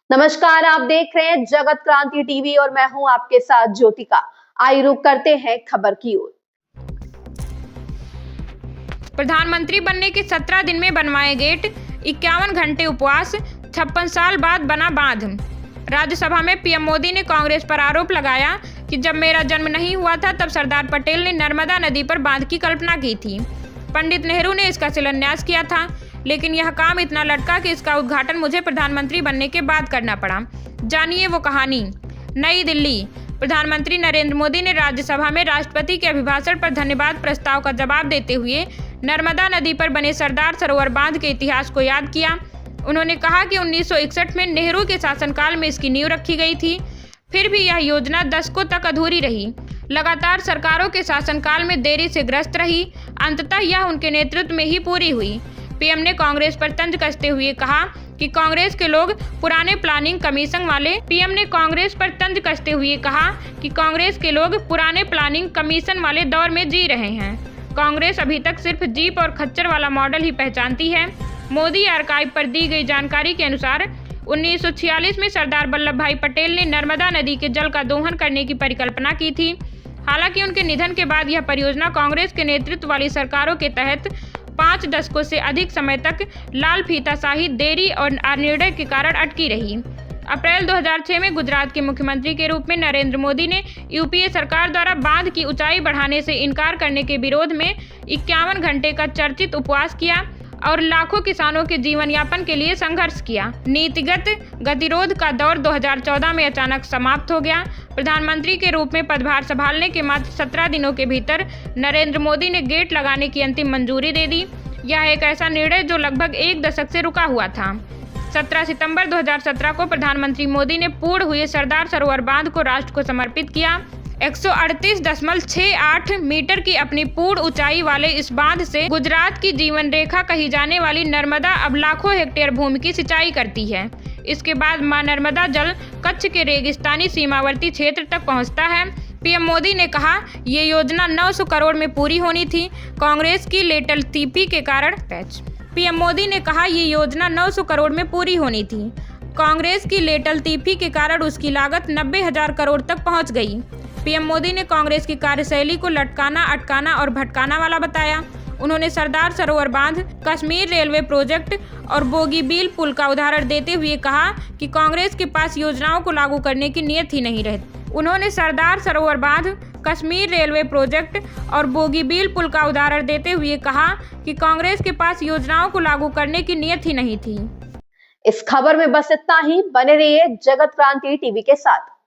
नमस्कार, आप देख रहे हैं जगत क्रांति टीवी और मैं हूं आपके साथ ज्योतिका। आइए रुक करते हैं खबर की ओर। प्रधानमंत्री बनने के 17 दिन में बनवाए गेट, 51 घंटे उपवास, 56 साल बाद बना बांध। राज्यसभा में पीएम मोदी ने कांग्रेस पर आरोप लगाया कि जब मेरा जन्म नहीं हुआ था तब सरदार पटेल ने नर्मदा नदी पर बांध की कल्पना की थी। पंडित नेहरू ने इसका शिलान्यास किया था, लेकिन यह काम इतना लटका कि इसका उद्घाटन मुझे प्रधानमंत्री बनने के बाद करना पड़ा। जानिए वो कहानी। नई दिल्ली। प्रधानमंत्री नरेंद्र मोदी ने राज्यसभा में राष्ट्रपति के अभिभाषण पर धन्यवाद प्रस्ताव का जवाब देते हुए नर्मदा नदी पर बने सरदार सरोवर बांध के इतिहास को याद किया। उन्होंने कहा कि 1961 में नेहरू के शासनकाल में इसकी नींव रखी गई थी, फिर भी यह योजना दशकों तक अधूरी रही। लगातार सरकारों के शासनकाल में देरी से ग्रस्त रही। अंततः यह उनके नेतृत्व में ही पूरी हुई। पीएम ने कांग्रेस पर तंज कसते हुए कहा कि कांग्रेस के लोग पुराने प्लानिंग कमीशन वाले दौर में जी रहे हैं। कांग्रेस अभी तक सिर्फ जीप और खच्चर वाला मॉडल ही पहचानती है। मोदी आर्काइव पर दी गई जानकारी के अनुसार 1946 में सरदार वल्लभ भाई पटेल ने नर्मदा नदी के जल का दोहन करने की परिकल्पना की थी। हालांकि उनके निधन के बाद यह परियोजना कांग्रेस के नेतृत्व वाली सरकारों के तहत 5 दशकों से अधिक समय तक लाल फीताशाही, देरी और अनिर्णय के कारण अटकी रही। अप्रैल 2006 में गुजरात के मुख्यमंत्री के रूप में नरेंद्र मोदी ने यूपीए सरकार द्वारा बांध की ऊंचाई बढ़ाने से इनकार करने के विरोध में 51 घंटे का चर्चित उपवास किया और लाखों किसानों के जीवन यापन के लिए संघर्ष किया। नीतिगत गतिरोध का दौर 2014 में अचानक समाप्त हो गया। प्रधानमंत्री के रूप में पदभार संभालने के मात्र 17 दिनों के भीतर नरेंद्र मोदी ने गेट लगाने की अंतिम मंजूरी दे दी। यह एक ऐसा निर्णय जो लगभग 1 दशक से रुका हुआ था। 17 सितंबर 2017 को प्रधानमंत्री मोदी ने पूर्ण हुए सरदार सरोवर बांध को राष्ट्र को समर्पित किया। 138.68 मीटर की अपनी पूर्ण ऊंचाई वाले इस बांध से गुजरात की जीवन रेखा कही जाने वाली नर्मदा अब लाखों हेक्टेयर भूमि की सिंचाई करती है। इसके बाद मां नर्मदा जल कच्छ के रेगिस्तानी सीमावर्ती क्षेत्र तक पहुंचता है। पीएम मोदी ने कहा ये योजना 900 करोड़ में पूरी होनी थी। कांग्रेस की लेटलतीफी के कारण पीएम मोदी ने कहा ये योजना 900 करोड़ में पूरी होनी थी। कांग्रेस की लेटलतीफी के कारण उसकी लागत 90,000 करोड़ तक पहुंच गई। पीएम मोदी ने कांग्रेस की कार्यशैली को लटकाना, अटकाना और भटकाना वाला बताया। उन्होंने सरदार सरोवर बांध, कश्मीर रेलवे प्रोजेक्ट और बोगीबील पुल का उदाहरण देते हुए कहा कि कांग्रेस के पास योजनाओं को लागू करने की नीयत ही नहीं रहती। उन्होंने सरदार सरोवर बांध, कश्मीर रेलवे प्रोजेक्ट और बोगीबील पुल का उदाहरण देते हुए कहा कि कांग्रेस के पास योजनाओं को लागू करने की नीयत ही नहीं थी। इस खबर में बस इतना ही। बने रहिए जगत क्रांति टीवी के साथ।